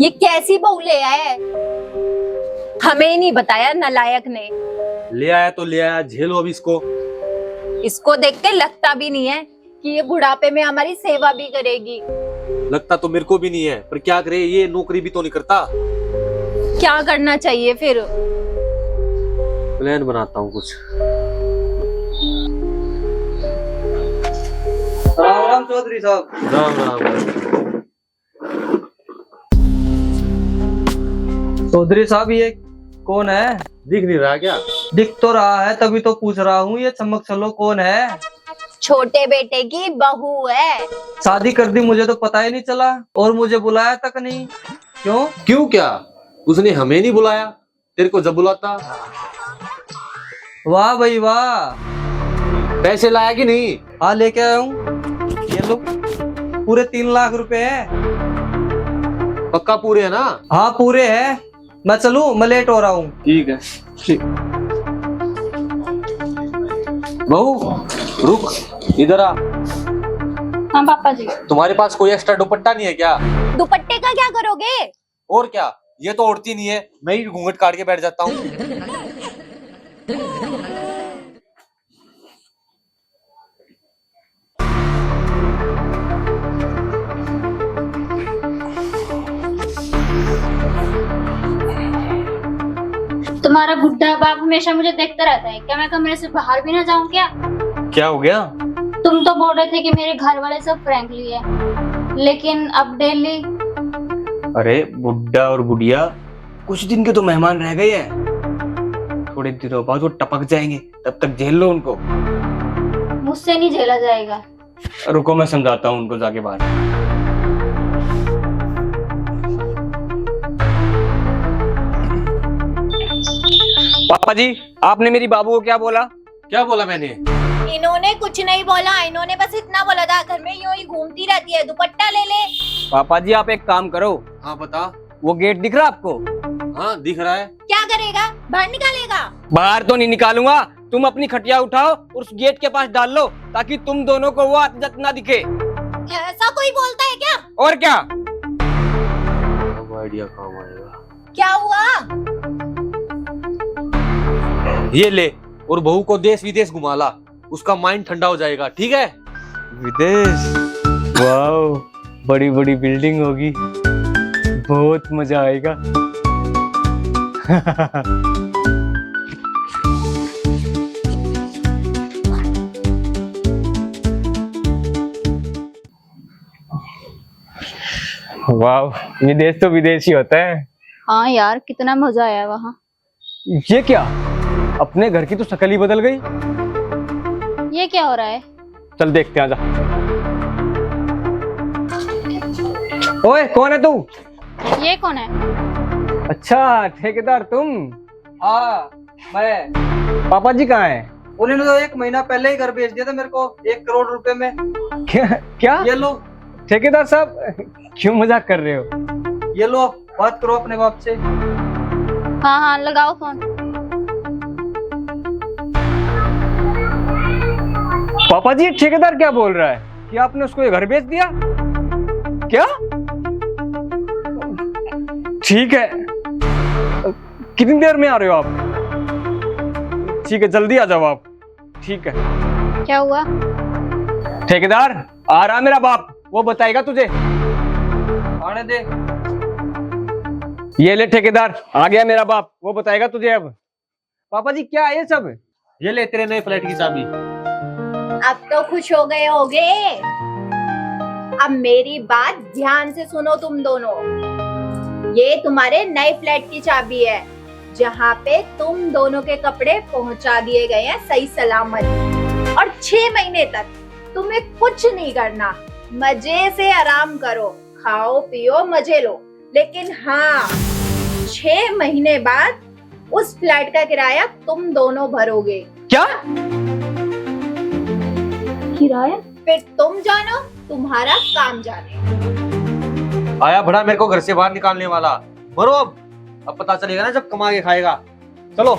ये कैसी बहू ले आए? हमें नहीं बताया नालायक ने। ले आया तो ले आया, झेलो अब इसको। इसको देख के लगता भी नहीं है कि ये बुढ़ापे में हमारी सेवा भी करेगी। लगता तो मेरे को भी नहीं है, पर क्या करे, ये नौकरी भी तो नहीं करता। क्या करना चाहिए फिर? प्लान बनाता हूँ कुछ। राम राम चौधरी साहब। राम राम। चौधरी साहब ये कौन है? दिख नहीं रहा क्या? दिख तो रहा है, तभी तो पूछ रहा हूँ। ये चमक चलो कौन है? छोटे बेटे की बहू है। शादी कर दी मुझे तो पता ही नहीं चला, और मुझे बुलाया तक नहीं। क्यों? क्यों क्या? उसने हमें नहीं बुलाया, तेरे को जब बुलाता। वाह भाई वाह। पैसे लाया कि नहीं? हाँ लेके आया हूँ। ये लो, पूरे 3 लाख रुपए है। पक्का पूरे है ना? हाँ पूरे है। मैं चलूं? मैं लेट हो रहा हूँ। ठीक है। बहू रुक, इधर आ। हाँ पापा जी। तुम्हारे पास कोई एक्स्ट्रा दुपट्टा नहीं है क्या? दुपट्टे का क्या करोगे? और क्या, ये तो उड़ती नहीं है, मैं ही घूंघट काट के बैठ जाता हूँ। तुम्हारा बुढ़ा बाप हमेशा मुझे देखता रहता है। क्या मैं कमरे से बाहर भी ना जाऊं क्या? क्या हो गया? तुम तो बोल रहे थे कि मेरे घर वाले सब फ्रैंकली है, लेकिन अब डेली। अरे बुड्ढा और बुढ़िया कुछ दिन के तो मेहमान रह गए हैं, थोड़े दिनों बाद वो टपक जाएंगे, तब तक झेल लो उनको। मुझसे नहीं झेला जाएगा। रुको मैं समझाता हूँ उनको जाके बाहर। पापा जी, आपने मेरी बाबू को क्या बोला? क्या बोला मैंने? इन्होंने कुछ नहीं बोला, इन्होंने बस इतना बोला था घर में यूं ही घूमती रहती है, दुपट्टा ले ले। पापा जी आप एक काम करो, हाँ बता। वो गेट दिख रहा आपको? हाँ दिख रहा है। क्या करेगा? बाहर निकालेगा? बाहर तो नहीं निकालूंगा, तुम अपनी खटिया उठाओ और उस गेट के पास डाल लो, ताकि तुम दोनों को वो आदत ना दिखे। ऐसा कोई बोलता है क्या? और क्या? आइडिया काम आएगा। क्या हुआ? ये ले, और बहू को देश विदेश घुमा ला, उसका माइंड ठंडा हो जाएगा। ठीक है? विदेश? वाओ, बड़ी बड़ी बिल्डिंग होगी, बहुत मजा आएगा। वाओ, विदेश तो विदेश ही होता है। हाँ यार, कितना मजा आया वहाँ। ये क्या, अपने घर की तो शक्ल ही बदल गई। ये क्या हो रहा है? चल देखते हैं, आजा। ओए कौन है तू? ये कौन है? अच्छा ठेकेदार तुम? हाँ मैं। पापा जी कहाँ हैं? उन्होंने तो 1 महीना पहले ही घर भेज दिया था मेरे को, 1 करोड़ रुपए में। क्या क्या? ये लो। ठेकेदार साहब क्यों मजाक कर रहे हो? ये लो, बात करो अपने बाप से। हाँ हाँ लगाओ फोन। पापा जी ठेकेदार क्या बोल रहा है कि आपने उसको ये घर बेच दिया? क्या? ठीक है, कितनी देर में आ रहे हो आप? ठीक है जल्दी आ जाओ आप। ठीक है। क्या हुआ? ठेकेदार आ रहा मेरा बाप, वो बताएगा तुझे। आने दे। ये ले ठेकेदार, आ गया मेरा बाप, वो बताएगा तुझे अब। पापा जी क्या है ये सब? ये ले तेरे नए फ्लैट की चाबी। अब तो खुश हो गए होगे। अब मेरी बात ध्यान से सुनो तुम दोनों। ये तुम्हारे नए फ्लैट की चाबी है, जहाँ पे तुम दोनों के कपड़े पहुंचा दिए गए हैं सही सलामत। और 6 महीने तक तुम्हें कुछ नहीं करना, मजे से आराम करो, खाओ पियो मजे लो। लेकिन हाँ, 6 महीने बाद उस फ्लैट का किराया तुम दोनों भरोगे। क्या? किराया? फिर तुम जानो, तुम्हारा काम जाने। आया बड़ा मेरे को घर से बाहर निकालने वाला। मरो अब पता चलेगा ना जब कमा के खाएगा। चलो।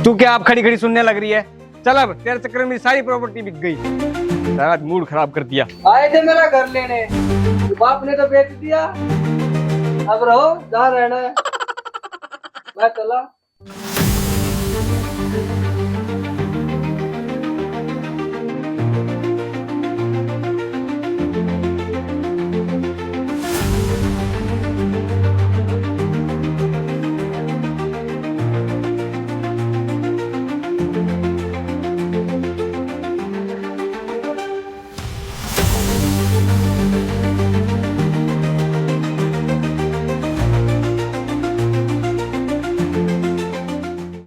तू क्या आप खड़ी खड़ी सुनने लग रही है? चल अब तेरे चक्कर में मेरी सारी प्रॉपर्टी बिक गई, सारा मूड खराब कर दिया। आए थे मेरा घर लेने, बाप ने तो बेच दिया। अब रहो जहाँ रहना है। मैं चला।